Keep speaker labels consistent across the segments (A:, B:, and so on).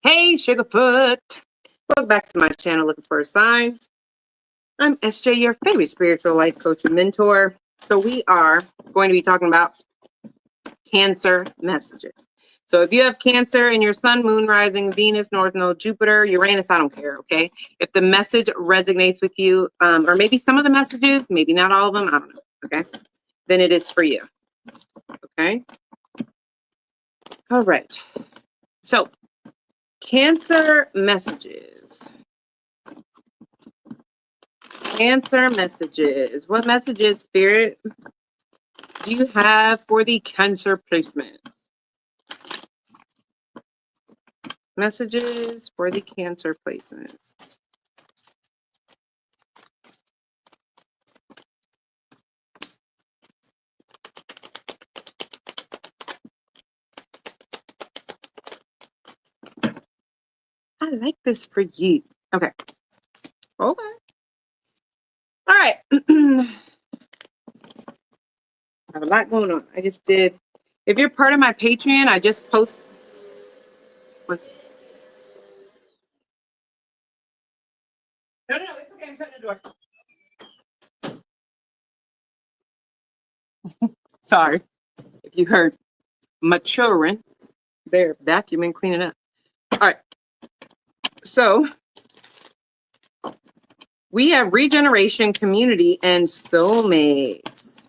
A: Hey, Sugarfoot. Welcome back to my channel, Looking for a Sign. I'm SJ, your favorite spiritual life coach and mentor. So we are going to be talking about Cancer messages. So if you have Cancer in your Sun, Moon, Rising, Venus, North Node, Jupiter, Uranus, I don't care, okay? If the message resonates with you, or maybe some of the messages, maybe not all of them, I don't know, okay? Then it is for you, okay? All right. So Cancer messages. Cancer messages. What messages, Spirit, do you have for the Cancer placements? Messages for the Cancer placements. I like this for you. Okay. Okay. All right. I have a lot going on. I just did. If you're part of my Patreon, I just post. No, it's okay. I'm shutting the door. Sorry if you heard my children. They're vacuuming, cleaning up. All right. So we have regeneration, community, and soulmates.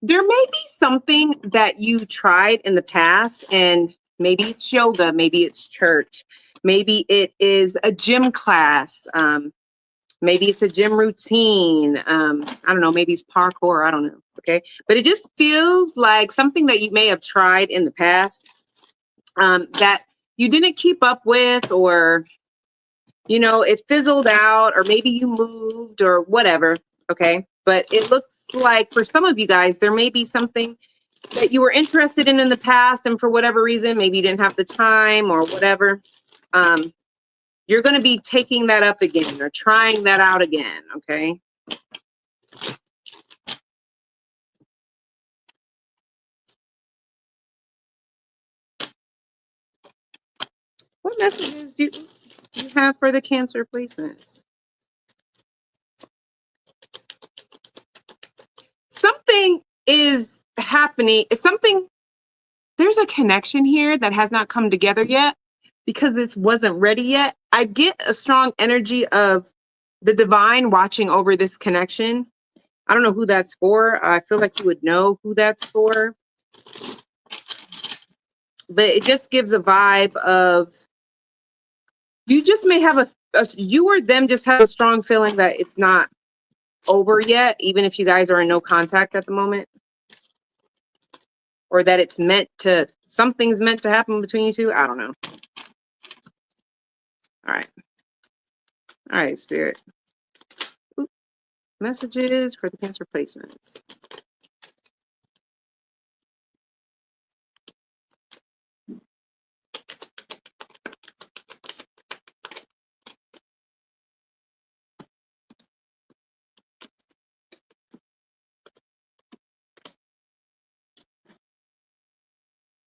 A: There may be something that you tried in the past, and maybe it's yoga, maybe it's church, maybe it is a gym class, maybe it's a gym routine. I don't know, maybe it's parkour, I don't know, okay? But it just feels like something that you may have tried in the past that you didn't keep up with, or it fizzled out, or maybe you moved or whatever, okay? But it looks like for some of you guys, there may be something that you were interested in the past, and for whatever reason, maybe you didn't have the time or whatever. You're going to be taking that up again or trying that out again, okay? What messages do you have for the Cancer placements? Something is happening. There's a connection here that has not come together yet because this wasn't ready yet. I get a strong energy of the divine watching over this connection. I don't know who that's for. I feel like you would know who that's for. But it just gives a vibe of, you just may have you or them just have a strong feeling that it's not over yet, even if you guys are in no contact at the moment. Or that something's meant to happen between you two. I don't know. All right. All right, Spirit. Ooh. Messages for the Cancer placements.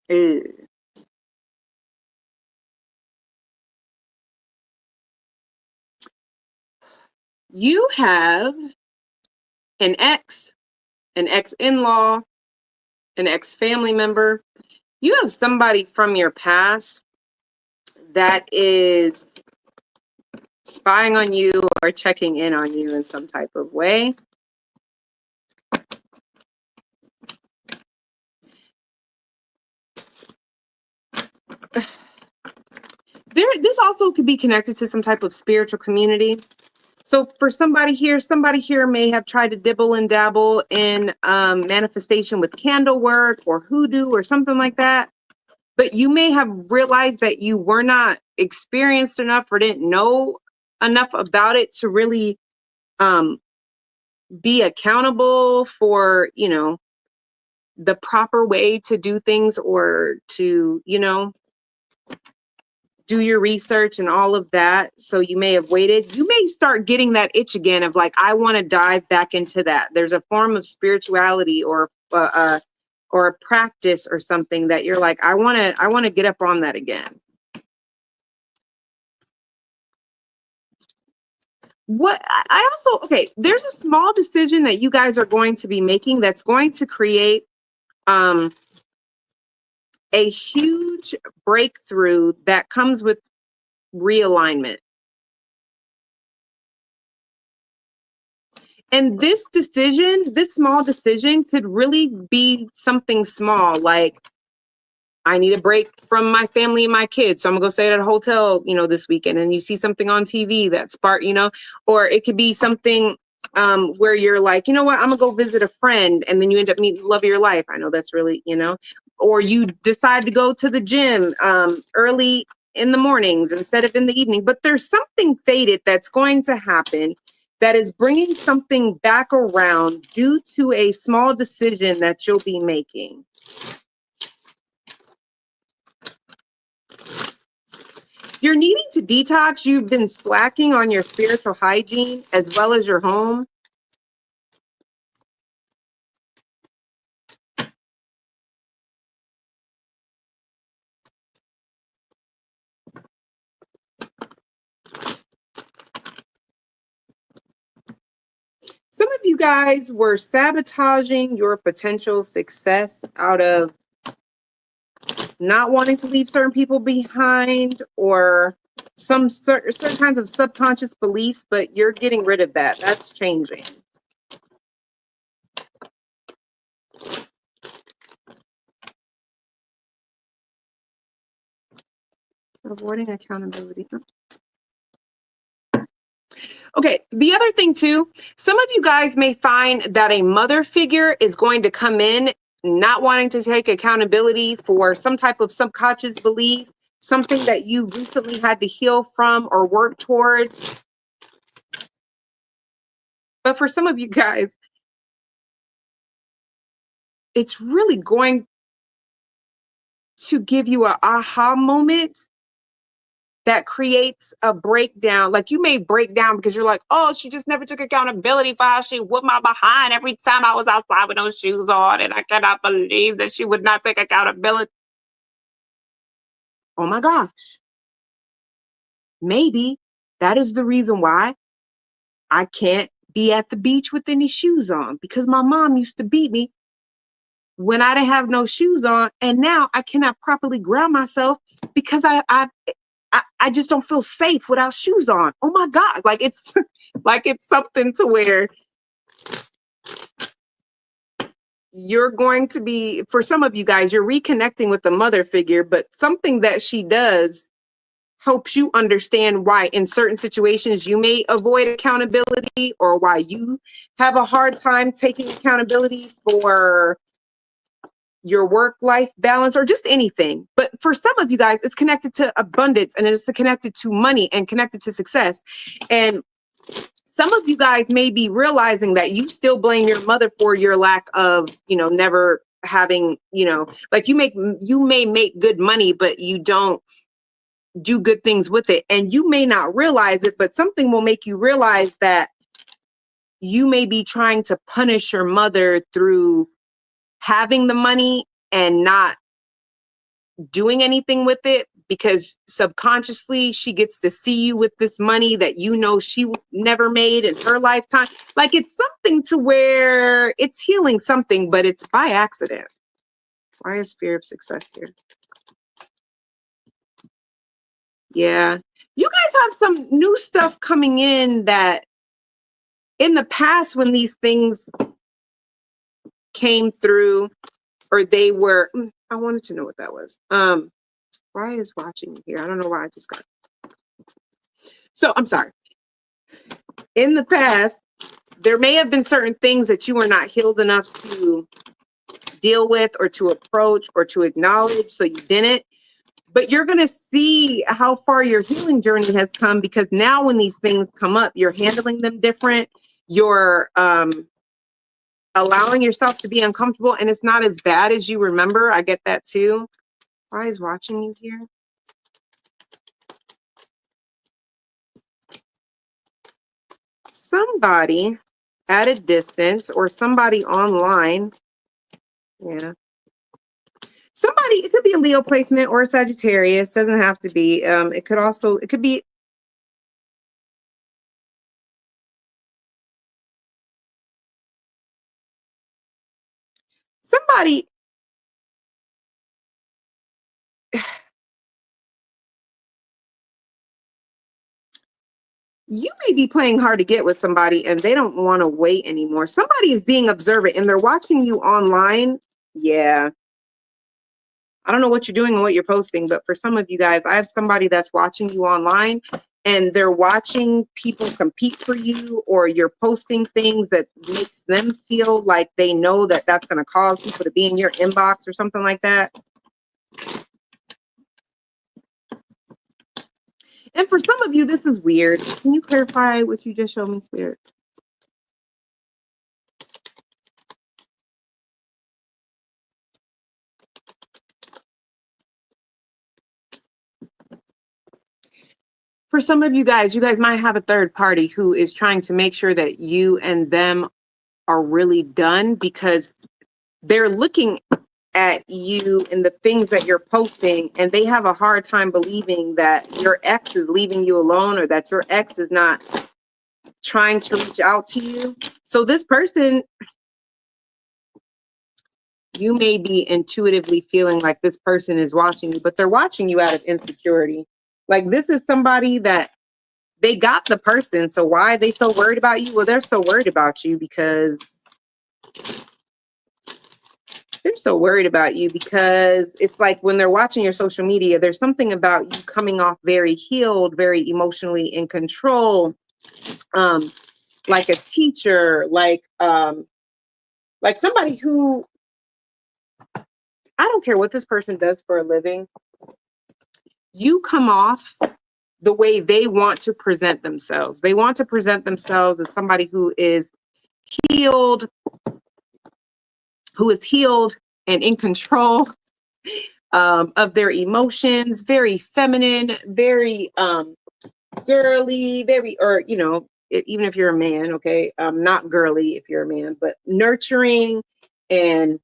A: Ew. You have an ex-in-law, an ex-family member. You have somebody from your past that is spying on you or checking in on you in some type of way. This also could be connected to some type of spiritual community. So for somebody here may have tried to dibble and dabble in manifestation with candle work or hoodoo or something like that. But you may have realized that you were not experienced enough or didn't know enough about it to really be accountable for, the proper way to do things, or to, do your research and all of that. So you may have waited. You may start getting that itch again of like, I want to dive back into that. There's a form of spirituality or a practice or something that you're like, I want to get up on that again. what I also, okay, there's a small decision that you guys are going to be making that's going to create um a huge breakthrough that comes with realignment. And this decision, this small decision could really be something small, like I need a break from my family and my kids. So I'm gonna go stay at a hotel, this weekend. And you see something on TV that spark, or it could be something where you're like, you know what, I'm gonna go visit a friend, and then you end up meeting the love of your life. I know that's really, or you decide to go to the gym early in the mornings instead of in the evening. But there's something fated that's going to happen that is bringing something back around due to a small decision that you'll be making. You're needing to detox. You've been slacking on your spiritual hygiene as well as your home. Some of you guys were sabotaging your potential success out of not wanting to leave certain people behind, or some certain kinds of subconscious beliefs, but you're getting rid of that. That's changing. Avoiding accountability. Okay, the other thing too, some of you guys may find that a mother figure is going to come in not wanting to take accountability for some type of subconscious belief, something that you recently had to heal from or work towards. But for some of you guys, it's really going to give you an aha moment that creates a breakdown. Like you may break down because you're like, oh, she just never took accountability for how she whooped my behind every time I was outside with no shoes on. And I cannot believe that she would not take accountability. Oh my gosh. Maybe that is the reason why I can't be at the beach with any shoes on, because my mom used to beat me when I didn't have no shoes on. And now I cannot properly ground myself because I just don't feel safe without shoes on. Oh my God. Like it's like it's something to where you're going to be, for some of you guys, you're reconnecting with the mother figure, but something that she does helps you understand why in certain situations you may avoid accountability, or why you have a hard time taking accountability for your work-life balance or just anything. But for some of you guys, it's connected to abundance, and it's connected to money and connected to success. And some of you guys may be realizing that you still blame your mother for your lack of, never having, like you may make good money, but you don't do good things with it. And you may not realize it, but something will make you realize that you may be trying to punish your mother through having the money and not doing anything with it, because subconsciously she gets to see you with this money that she never made in her lifetime. Like it's something to where it's healing something, but it's by accident. Why is fear of success here? Yeah. You guys have some new stuff coming in that in the past, when these things came through, or they were, I wanted to know what that was. Why is watching here? I don't know why I just got. So I'm sorry. In the past, there may have been certain things that you were not healed enough to deal with or to approach or to acknowledge, so you didn't. But you're going to see how far your healing journey has come, because now when these things come up, you're handling them different. You're allowing yourself to be uncomfortable, and it's not as bad as you remember. I get that too. Why is watching you here? Somebody at a distance or somebody online. Yeah. Somebody, it could be a Leo placement or a Sagittarius, doesn't have to be. It could be somebody, you may be playing hard to get with somebody and they don't want to wait anymore. Somebody is being observant and they're watching you online. Yeah. I don't know what you're doing and what you're posting, but for some of you guys, I have somebody that's watching you online and they're watching people compete for you, or you're posting things that makes them feel like they know that that's going to cause people to be in your inbox or something like that. And for some of you, this is weird. Can you clarify what you just showed me, Spirit? For some of you guys might have a third party who is trying to make sure that you and them are really done, because they're looking at you and the things that you're posting, and they have a hard time believing that your ex is leaving you alone, or that your ex is not trying to reach out to you. So this person, you may be intuitively feeling like this person is watching you, but they're watching you out of insecurity. Like, this is somebody that they got the person. So why are they so worried about you? Well, they're so worried about you because it's like when they're watching your social media, there's something about you coming off very healed, very emotionally in control, like a teacher, like somebody who, I don't care what this person does for a living, you come off the way they want to present themselves. They want to present themselves as somebody who is healed, and in control of their emotions, very feminine, very girly, even if you're a man, okay, not girly if you're a man, but nurturing and,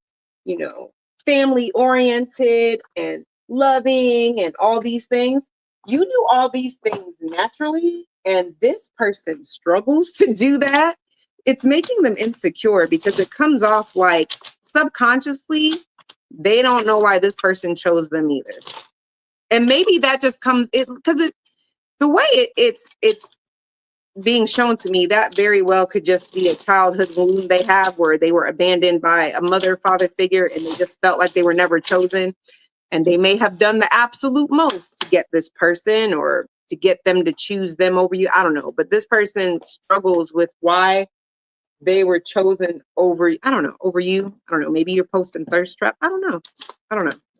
A: family oriented and loving and all these things. You do all these things naturally, and this person struggles to do that. It's making them insecure because it comes off like subconsciously they don't know why this person chose them either. And maybe that just comes because the way it's being shown to me, that very well could just be a childhood wound they have, where they were abandoned by a mother, father figure, and they just felt like they were never chosen. And they may have done the absolute most to get this person, or to get them to choose them over you. I don't know. But this person struggles with why they were chosen over, I don't know, over you. I don't know. Maybe you're posting thirst trap. I don't know.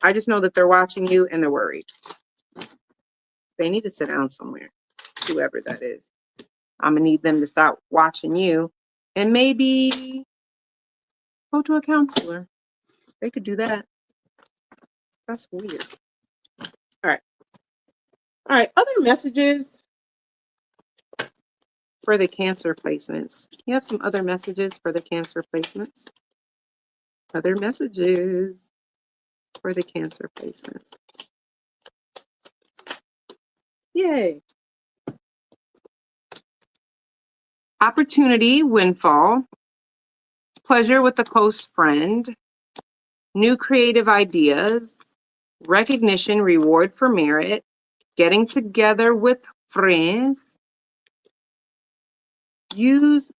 A: I just know that they're watching you and they're worried. They need to sit down somewhere, whoever that is. I'm gonna need them to stop watching you and maybe go to a counselor. They could do that. That's weird. All right. Other messages for the Cancer placements. You have some other messages for the Cancer placements. Other messages for the Cancer placements. Yay. Opportunity, windfall, pleasure with a close friend, new creative ideas, recognition, reward for merit, getting together with friends. Use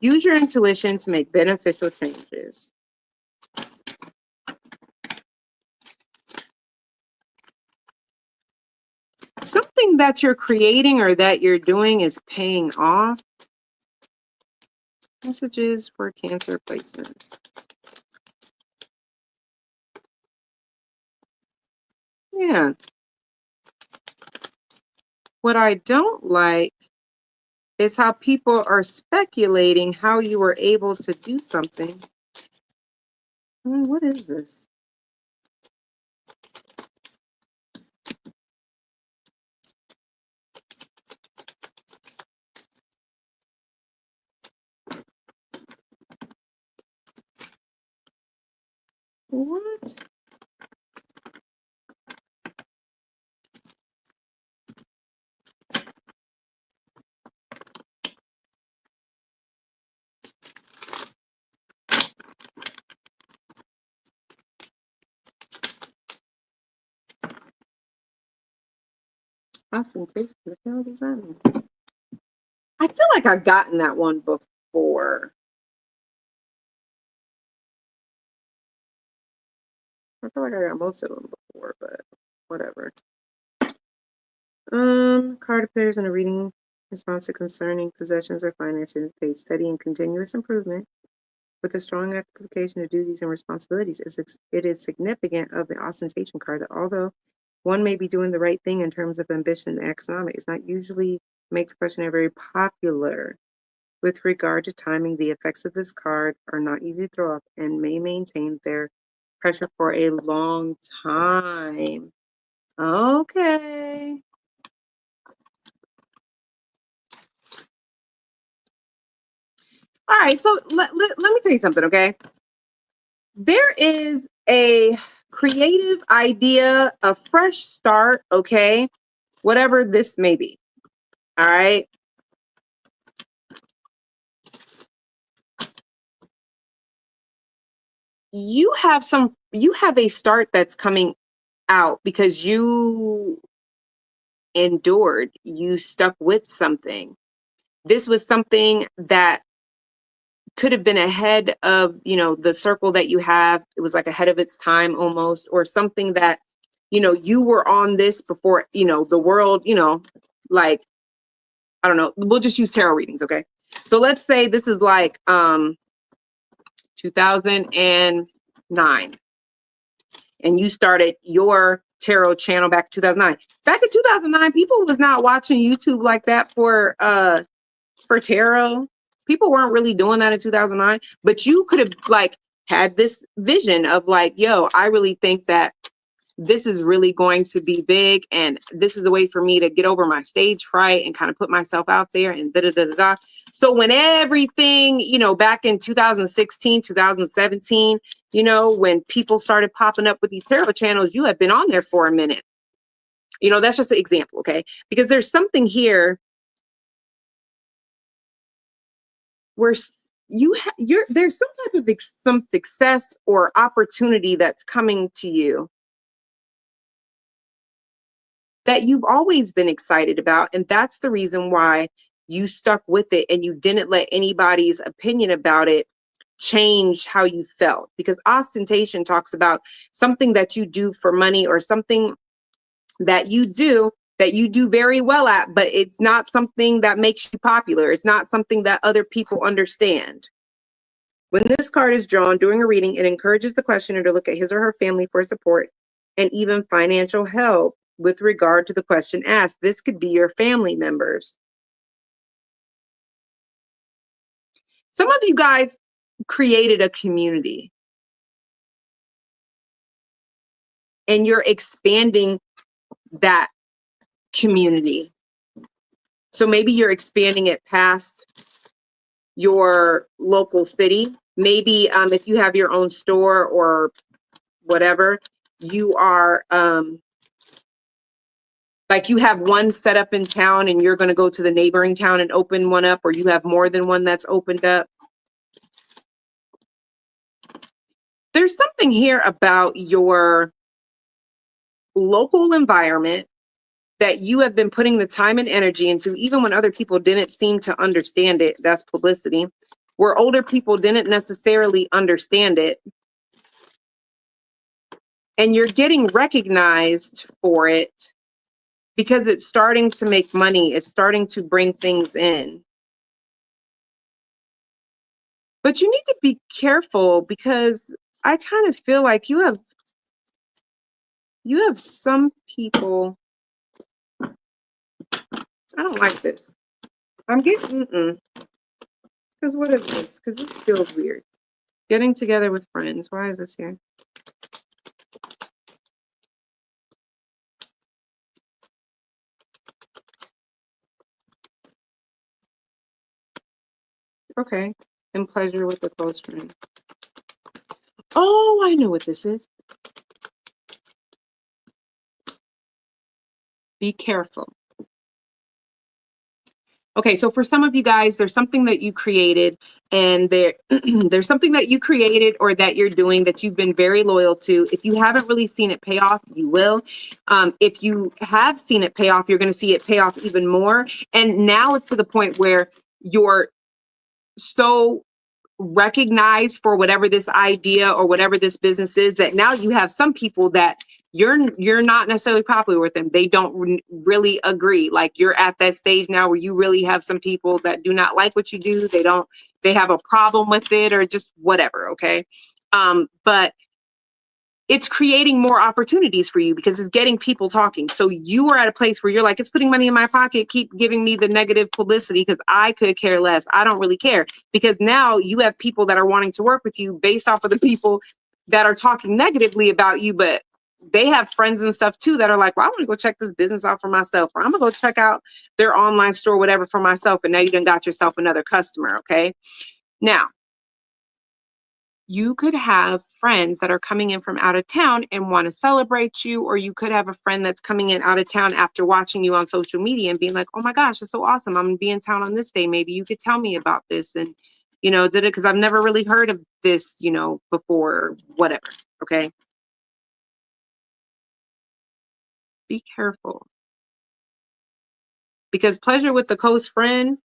A: your intuition to make beneficial changes. Something that you're creating or that you're doing is paying off. Messages for Cancer placement. Yeah. What I don't like is how people are speculating how you were able to do something. What is this? What? Ostentation. What the hell does that mean? I feel like I've gotten that one before. I feel like I got most of them before, but whatever. Card appears in a reading response to concerning possessions or finances indicates steady and continuous improvement with a strong application of duties and responsibilities. It is significant of the ostentation card that although one may be doing the right thing in terms of ambition and economics, it's not usually makes questionnaire very popular. With regard to timing, the effects of this card are not easy to throw off and may maintain their pressure for a long time. Okay. All right, so let me tell you something, okay? There is a creative idea, a fresh start, okay? Whatever this may be. All right. You have a start that's coming out because you endured, you stuck with something. This was something that could have been ahead of, the circle that you have. It was like ahead of its time almost, or something that, you were on this before, the world, like, I don't know, we'll just use tarot readings, okay? So let's say this is like 2009 and you started your tarot channel back in 2009. Back in 2009, people was not watching YouTube like that for tarot. People weren't really doing that in 2009, but you could have like had this vision of like, yo, I really think that this is really going to be big, and this is a way for me to get over my stage fright and kind of put myself out there and da da da da da. So when everything, back in 2016, 2017, when people started popping up with these tarot channels, you have been on there for a minute. That's just an example, okay? Because there's something here where there's some type of some success or opportunity that's coming to you that you've always been excited about. And that's the reason why you stuck with it and you didn't let anybody's opinion about it change how you felt. Because ostentation talks about something that you do for money or something that you do very well at, but it's not something that makes you popular. It's not something that other people understand. When this card is drawn during a reading, it encourages the questioner to look at his or her family for support and even financial help with regard to the question asked. This could be your family members. Some of you guys created a community and you're expanding that community. So maybe you're expanding it past your local city. Maybe if you have your own store or whatever, you are like you have one set up in town and you're going to go to the neighboring town and open one up, or you have more than one that's opened up. There's something here about your local environment that you have been putting the time and energy into, even when other people didn't seem to understand it. That's publicity. Where older people didn't necessarily understand it. And you're getting recognized for it because it's starting to make money. It's starting to bring things in. But you need to be careful because I kind of feel like you have some people. I don't like this. I'm getting, because what is this? Because this feels weird. Getting together with friends. Why is this here? Okay. And pleasure with a close friend. Oh, I know what this is. Be careful. Okay, so for some of you guys, there's something that you created, and there's something that you created or that you're doing that you've been very loyal to. If you haven't really seen it pay off, you will. If you have seen it pay off, you're going to see it pay off even more. And now it's to the point where you're so recognized for whatever this idea or whatever this business is, that now you have some people that you're not necessarily popular with them. They don't really agree. Like, you're at that stage now where you really have some people that do not like what you do. They have a problem with it or just whatever. Okay. But it's creating more opportunities for you because it's getting people talking. So you are at a place where you're like, it's putting money in my pocket, keep giving me the negative publicity because I could care less. I don't really care, because now you have people that are wanting to work with you based off of the people that are talking negatively about you, but they have friends and stuff too that are like, well, I want to go check this business out for myself, or I'm gonna go check out their online store, whatever, for myself. And now you done got yourself another customer. Okay. Now, you could have friends that are coming in from out of town and want to celebrate you, or you could have a friend that's coming in out of town after watching you on social media and being like, oh my gosh, it's so awesome. I'm going to be in town on this day. Maybe you could tell me about this. And, did it because I've never really heard of this, before, or whatever. Okay. Be careful, because pleasure with the close friend.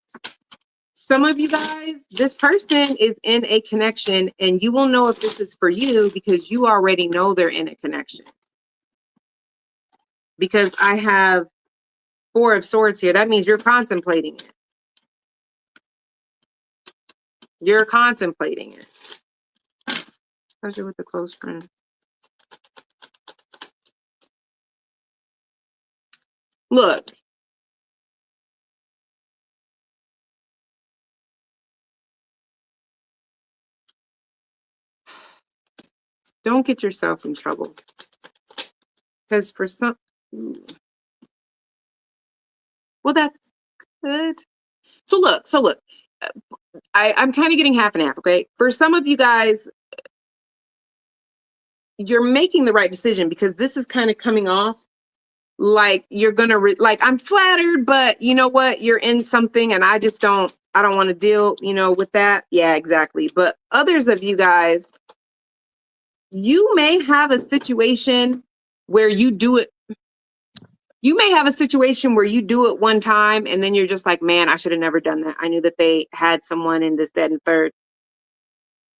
A: Some of you guys, this person is in a connection, and you will know if this is for you because you already know they're in a connection. Because I have 4 of Swords here. That means you're contemplating it. You're contemplating it. Especially with a close friend. Look. Don't get yourself in trouble. Because for some... Well, that's good. So look. I'm kind of getting half and half, okay? For some of you guys, you're making the right decision, because this is kind of coming off like you're gonna like, I'm flattered, but you know what, you're in something and I don't want to deal with that. Yeah, exactly. But others of you guys, you may have a situation where you do it one time, and then you're just like, man, I should have never done that. I knew that they had someone in this, that, and third.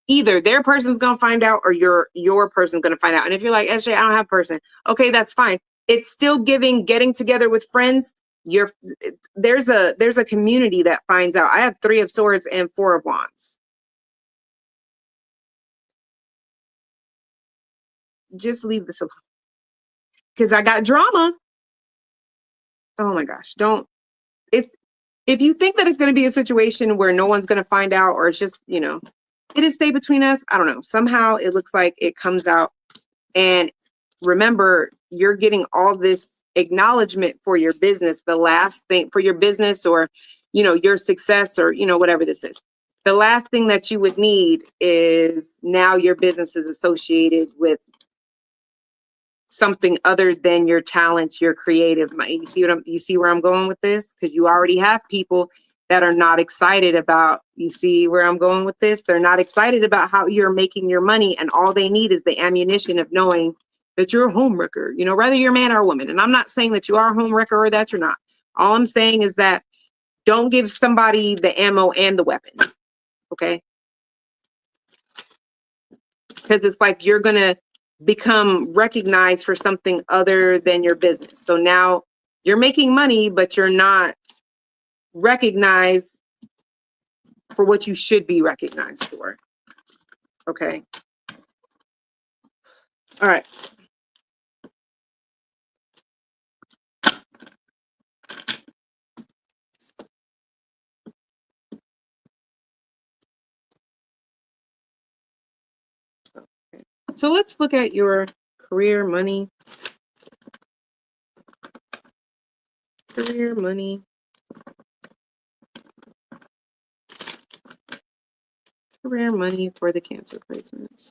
A: Either their person's gonna find out, or your person's gonna find out. And if you're like, SJ, I don't have a person, okay, that's fine. It's still getting together with friends. There's a community that finds out. I have 3 of Swords and 4 of Wands. Just leave this alone, because I got drama. Oh my gosh, don't. It's If you think that it's going to be a situation where no one's going to find out, or it's just, it'll stay between us. I don't know. Somehow it looks like it comes out. And remember, you're getting all this acknowledgement for your business. The last thing for your business, or, your success, or, whatever this is. The last thing that you would need is now your business is associated with something other than your talents, your creative mind. You see where I'm going with this? Because you already have people that are not excited about, you see where I'm going with this? They're not excited about how you're making your money, and all they need is the ammunition of knowing that you're a homewrecker, whether you're a man or a woman. And I'm not saying that you are a homewrecker or that you're not. All I'm saying is that don't give somebody the ammo and the weapon, okay? Because it's like you're going to become recognized for something other than your business. So now you're making money, but you're not recognized for what you should be recognized for. Okay. All right. Okay. So let's look at your career, money. Career, money. Career, money for the Cancer placements.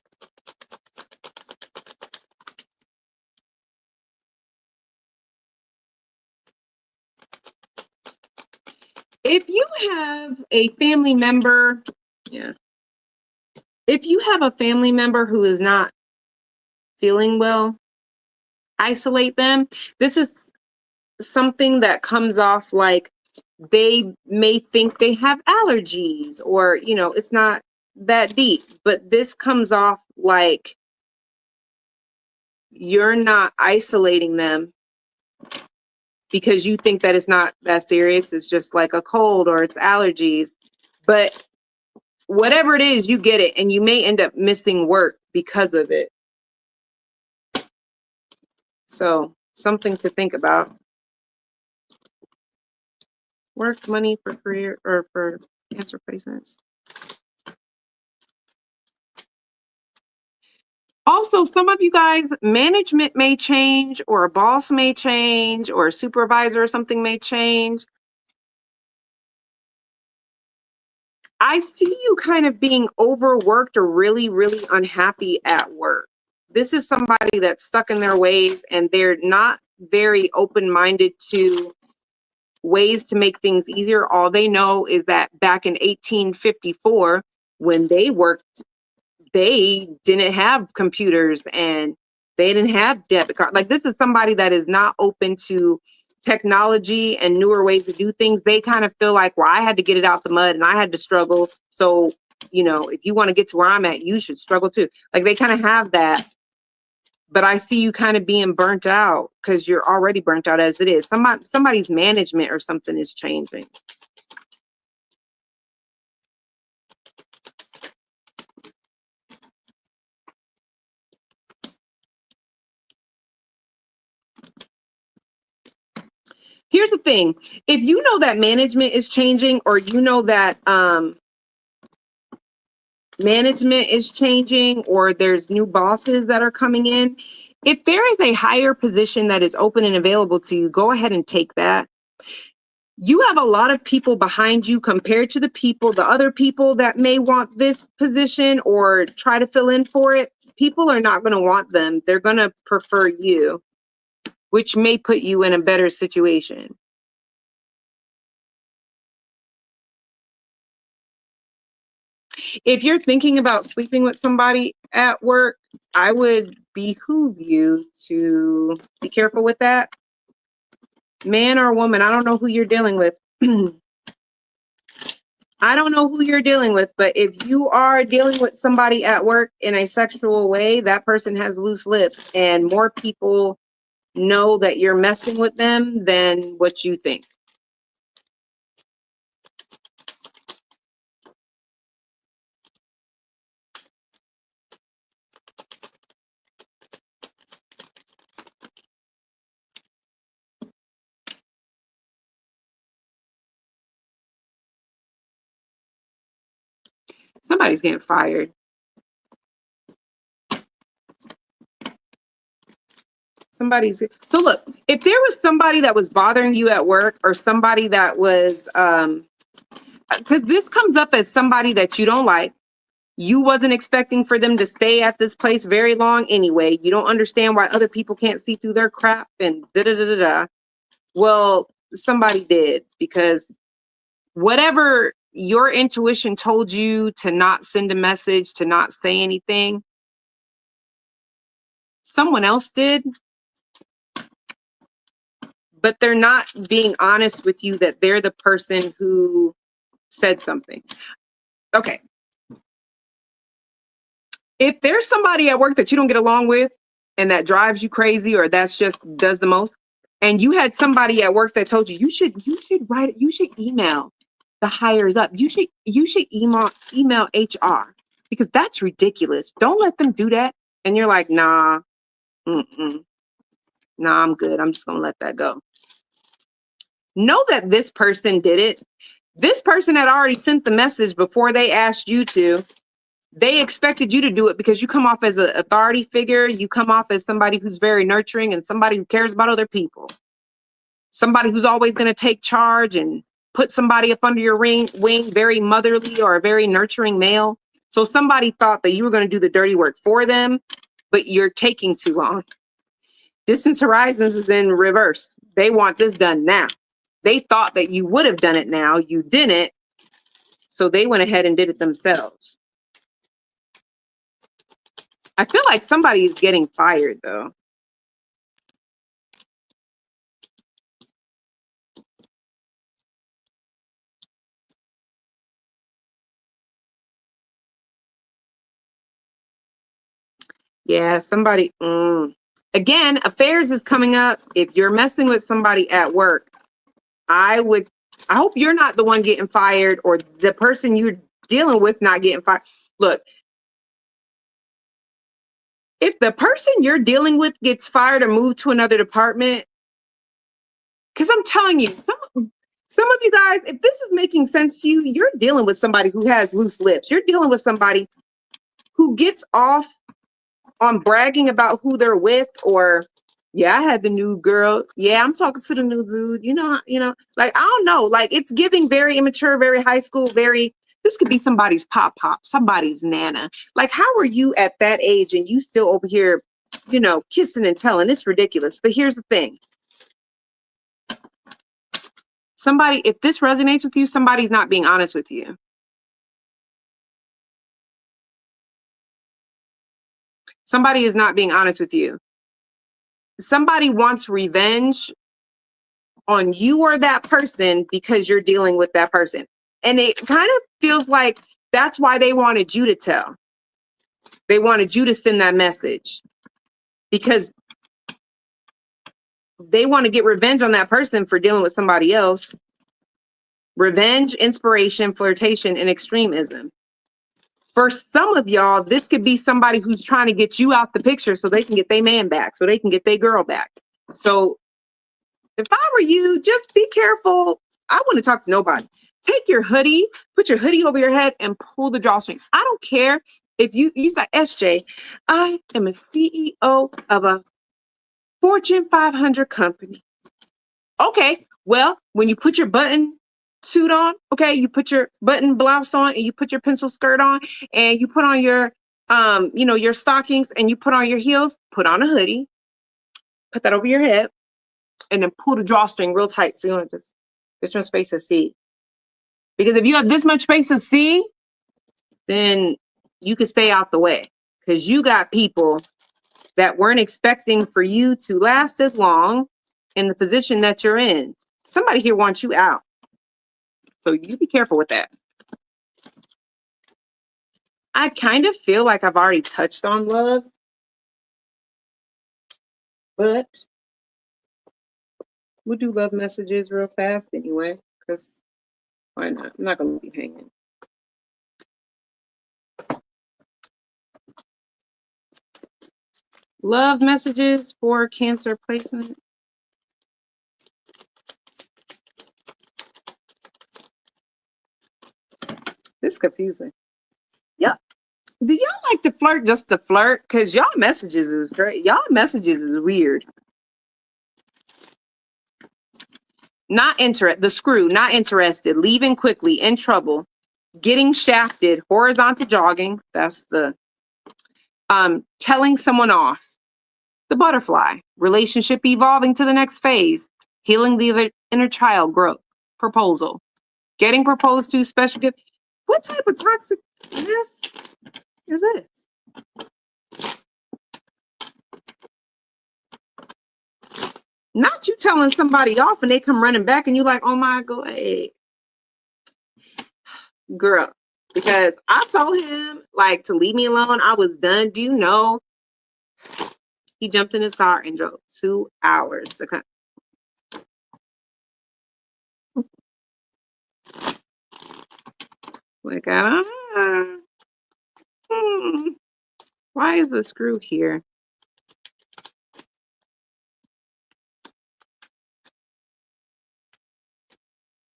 A: If you have a family member, yeah. If you have a family member who is not feeling well, isolate them. This is something that comes off like they may think they have allergies or, it's not that deep, but this comes off like you're not isolating them because you think that it's not that serious. It's just like a cold or it's allergies. But whatever it is, you get it, and you may end up missing work because of it. So something to think about. Work, money for career or for cancer placements. Also, some of you guys, management may change, or a boss may change, or a supervisor or something may change. I see you kind of being overworked or really, really unhappy at work. This is somebody that's stuck in their ways and they're not very open-minded to ways to make things easier. All they know is that back in 1854, when they worked, they didn't have computers and they didn't have debit card. Like, this is somebody that is not open to technology and newer ways to do things. They kind of feel like, well, I had to get it out the mud and I had to struggle. So, if you want to get to where I'm at, you should struggle too. Like, they kind of have that. But I see you kind of being burnt out because you're already burnt out as it is. Somebody's management or something is changing. Here's the thing. If you know that management is changing, or that management is changing, or there's new bosses that are coming in, if there is a higher position that is open and available to you, go ahead and take that. You have a lot of people behind you compared to the other people that may want this position or try to fill in for it. People are not going to want them. They're going to prefer you, which may put you in a better situation. If you're thinking about sleeping with somebody at work, I would behoove you to be careful with that. Man or woman, I don't know who you're dealing with. I don't know who you're dealing with, but if you are dealing with somebody at work in a sexual way, that person has loose lips, and more people know that you're messing with them than what you think. Somebody's getting fired. So look, if there was somebody that was bothering you at work, or somebody that was because this comes up as somebody that you don't like, you wasn't expecting for them to stay at this place very long anyway, you don't understand why other people can't see through their crap and da da da da da. Well, somebody did, because whatever your intuition told you to not send a message, to not say anything, someone else did. But they're not being honest with you that they're the person who said something. Okay. If there's somebody at work that you don't get along with and that drives you crazy, or that's just does the most, and you had somebody at work that told you you should email the hires up. You should email HR, because that's ridiculous. Don't let them do that. And you're like, nah, I'm good. I'm just gonna let that go. Know that this person did it. This person had already sent the message before they asked you to. They expected you to do it because you come off as an authority figure. You come off as somebody who's very nurturing and somebody who cares about other people. Somebody who's always going to take charge and put somebody up under your wing, very motherly or a very nurturing male. So somebody thought that you were going to do the dirty work for them, but you're taking too long. Distance Horizons is in reverse. They want this done now. They thought that you would have done it now. You didn't. So they went ahead and did it themselves. I feel like somebody is getting fired, though. Yeah, somebody. Again, affairs is coming up. If you're messing with somebody at work, I hope you're not the one getting fired or the person you're dealing with not getting fired. Look, if the person you're dealing with gets fired or moved to another department, because I'm telling you, some of you guys, if this is making sense to you, you're dealing with somebody who has loose lips. You're dealing with somebody who gets off on bragging about who they're with, or yeah, I had the new girl. Yeah, I'm talking to the new dude. Like, I don't know. Like, it's giving very immature, very high school, this could be somebody's pop, somebody's nana. Like, how are you at that age and you still over here, kissing and telling? It's ridiculous. But here's the thing. If this resonates with you, somebody's not being honest with you. Somebody is not being honest with you. Somebody wants revenge on you or that person because you're dealing with that person. And it kind of feels like that's why they wanted you to tell. They wanted you to send that message because they want to get revenge on that person for dealing with somebody else. Revenge, inspiration, flirtation, and extremism. For some of y'all, this could be somebody who's trying to get you out the picture so they can get their man back, so they can get their girl back. So if I were you, just be careful. I wouldn't talk to nobody. Take your hoodie, put your hoodie over your head and pull the drawstring. I don't care if you say, SJ, I am a CEO of a Fortune 500 company. Okay, well, when you put your button suit on, okay, you put your button blouse on and you put your pencil skirt on and you put on your, your stockings and you put on your heels, put on a hoodie, put that over your head and then pull the drawstring real tight so you don't have this much space to see. Because if you have this much space to see, then you can stay out the way because you got people that weren't expecting for you to last as long in the position that you're in. Somebody here wants you out. So you be careful with that. I kind of feel like I've already touched on love, but we'll do love messages real fast anyway, because why not? I'm not going to be hanging. Love messages for Cancer placement. This is confusing. Yeah. Do y'all like to flirt just to flirt? Because y'all messages is great. Y'all messages is weird. Not interested. The screw, not interested. Leaving quickly, in trouble. Getting shafted, horizontal jogging. That's the telling someone off. The butterfly, relationship evolving to the next phase. Healing the other inner child growth. Proposal. Getting proposed to, special gift. What type of toxicness is this? Not you telling somebody off and they come running back and you like, oh my God, hey. Girl, because I told him like to leave me alone. I was done. Do you know? He jumped in his car and drove 2 hours to come. Like, why is the screw here?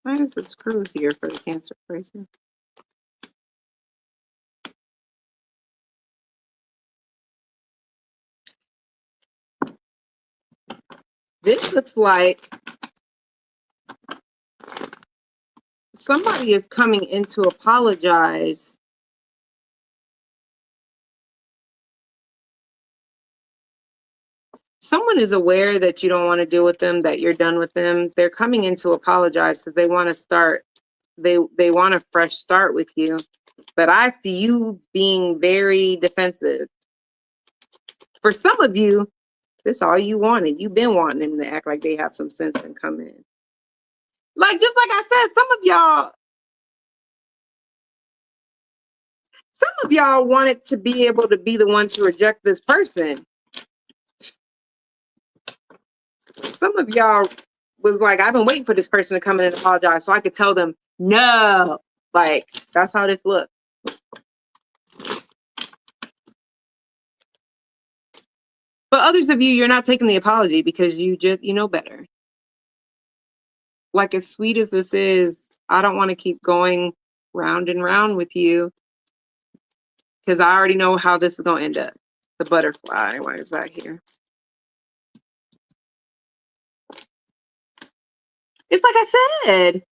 A: Why is the screw here for the Cancer person? This looks like somebody is coming in to apologize. someone is aware that you don't want to deal with them, that you're done with them. They're coming in to apologize because they want to start. They want a fresh start with you. But I see you being very defensive. For some of you, this is all you wanted. You've been wanting them to act like they have some sense and come in. Like, just like I said, some of y'all wanted to be able to be the one to reject this person. Some of y'all was like, I've been waiting for this person to come in and apologize so I could tell them no. Like, that's how this looks. But others of you, you're not taking the apology because you know better. Like, as sweet as this is, I don't want to keep going round and round with you because I already know how this is going to end up. The butterfly, why is that here? It's like I said,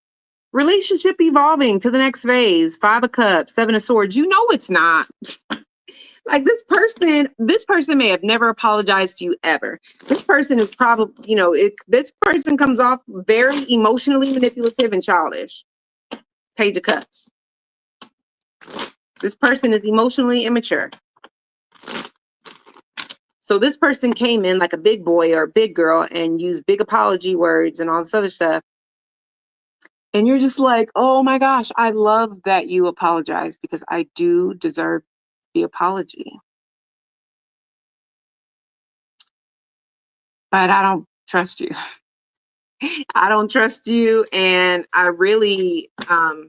A: relationship evolving to the next phase. 5 of Cups, 7 of Swords. You know it's not. Like, this person may have never apologized to you ever. This person is probably, this person comes off very emotionally manipulative and childish. Page of Cups. This person is emotionally immature. So this person came in like a big boy or a big girl and used big apology words and all this other stuff. And you're just like, oh my gosh, I love that you apologize because I do deserve the apology. But I don't trust you. I don't trust you. And I really, I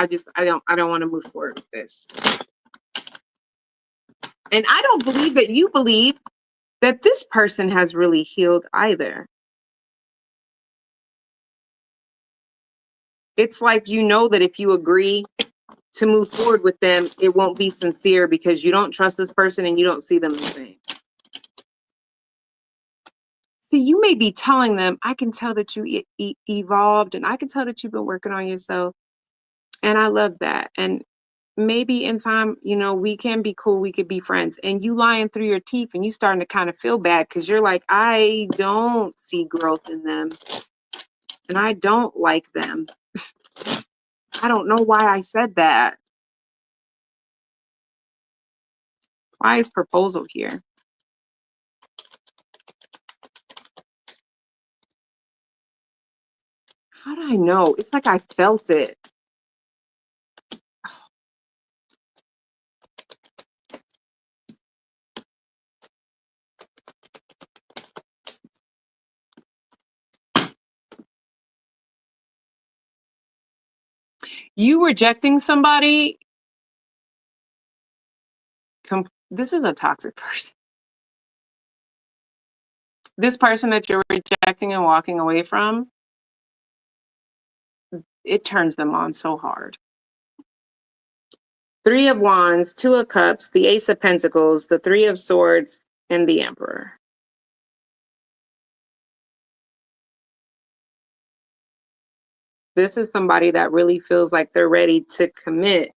A: don't want to move forward with this. And I don't believe that you believe that this person has really healed either. It's like, you know, that if you agree to move forward with them, it won't be sincere because you don't trust this person and you don't see them the same. See, you may be telling them, I can tell that you evolved and I can tell that you've been working on yourself. And I love that. And maybe in time, we can be cool. We could be friends. And you lying through your teeth and you starting to kind of feel bad because you're like, I don't see growth in them. And I don't like them. I don't know why I said that. Why is proposal here? How do I know? It's like I felt it. You rejecting somebody, this is a toxic person. This person that you're rejecting and walking away from, it turns them on so hard. 3 of Wands, 2 of Cups, the Ace of Pentacles, the 3 of Swords, and the Emperor. This is somebody that really feels like they're ready to commit.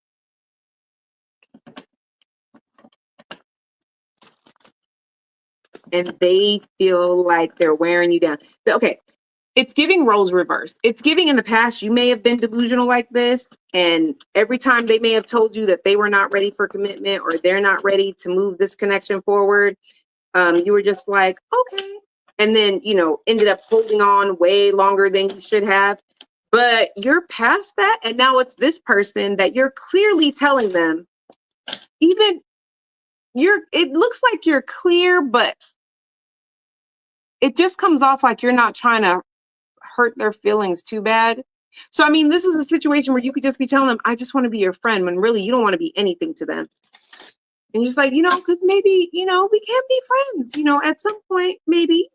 A: And they feel like they're wearing you down. Okay, it's giving roles reversed. It's giving in the past, you may have been delusional like this. And every time they may have told you that they were not ready for commitment or they're not ready to move this connection forward, you were just like, okay. And then, ended up holding on way longer than you should have. But you're past that. And now it's this person that you're clearly telling them, it looks like you're clear, but it just comes off like you're not trying to hurt their feelings too bad. So, I mean, this is a situation where you could just be telling them, I just want to be your friend, when really you don't want to be anything to them. And you're just like, because maybe, we can be friends, at some point, maybe,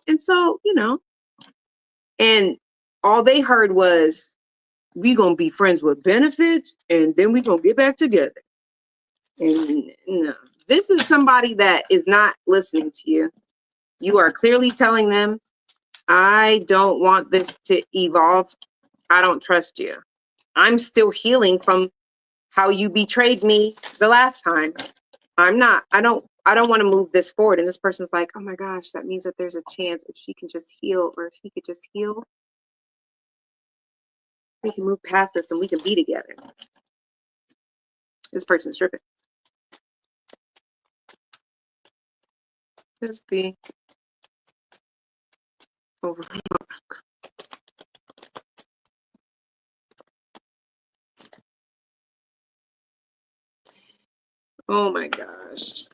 A: and so, and all they heard was, we gonna be friends with benefits and then we gonna get back together. And no, this is somebody that is not listening to you. You are clearly telling them, I don't want this to evolve. I don't trust you. I'm still healing from how you betrayed me the last time. I don't I don't want to move this forward. And this person's like, oh my gosh, that means that there's a chance if she can just heal, or if he could just heal, we can move past this and we can be together. This person's tripping. Just the over. Oh my gosh.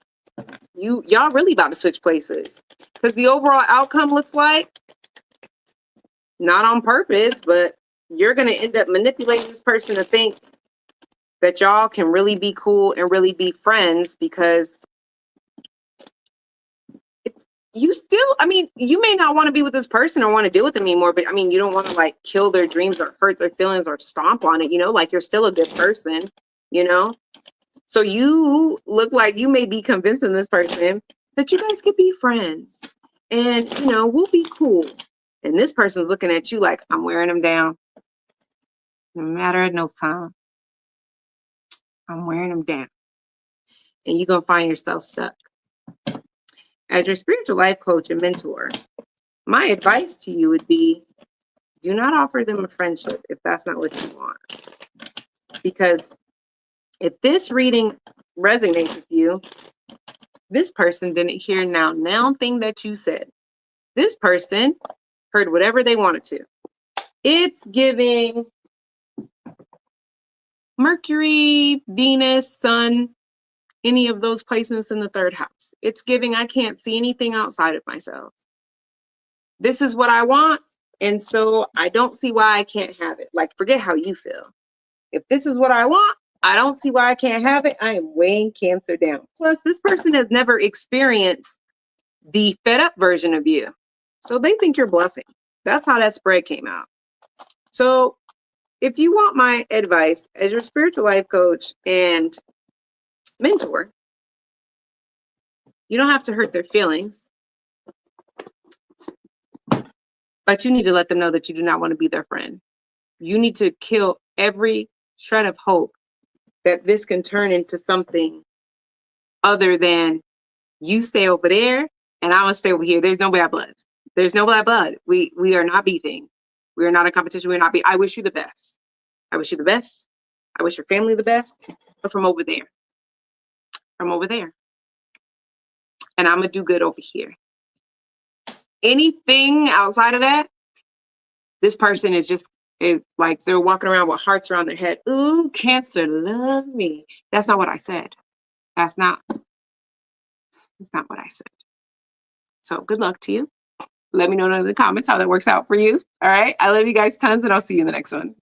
A: Y'all really about to switch places. Because the overall outcome looks like, not on purpose, but you're going to end up manipulating this person to think that y'all can really be cool and really be friends, because you still, I mean, you may not want to be with this person or want to deal with them anymore, but I mean, you don't want to like kill their dreams or hurt their feelings or stomp on it, you know, like you're still a good person, you know? So you look like you may be convincing this person that you guys could be friends and, you know, we'll be cool. And this person's looking at you like, I'm wearing them down. No matter at no time. I'm wearing them down. And you're going to find yourself stuck. As your spiritual life coach and mentor, my advice to you would be, do not offer them a friendship if that's not what you want. Because if this reading resonates with you, this person didn't hear now thing that you said. This person heard whatever they wanted to. It's giving Mercury, Venus, Sun, any of those placements in the third house. It's giving, I can't see anything outside of myself. This is what I want. And so I don't see why I can't have it. Like, forget how you feel. If this is what I want, I don't see why I can't have it. I am weighing Cancer down. Plus, this person has never experienced the fed up version of you. So they think you're bluffing. That's how that spread came out. So if you want my advice as your spiritual life coach and mentor, you don't have to hurt their feelings, but you need to let them know that you do not want to be their friend. You need to kill every shred of hope that this can turn into something other than you stay over there and I'm gonna stay over here. There's no bad blood. There's no bad blood. We are not beefing. We are not a competition. We're not I wish you the best. I wish you the best. I wish your family the best. But from over there. From over there. And I'm gonna do good over here. Anything outside of that, this person is like they're walking around with hearts around their head. Ooh, Cancer, love me. That's not what I said. That's not what I said. So good luck to you. Let me know in the comments how that works out for you. All right. I love you guys tons, and I'll see you in the next one.